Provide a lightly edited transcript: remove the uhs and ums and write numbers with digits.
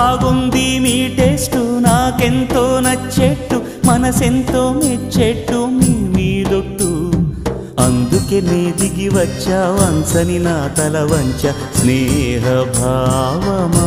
బాగుంది మీ టేస్టు నాకెంతో నచ్చేట్టు మనసెంతో మెచ్చేట్టు మీ మీదొట్టు అందుకే నే దిగి వచ్చా వంచని నా తల వంచ స్నేహ భావమా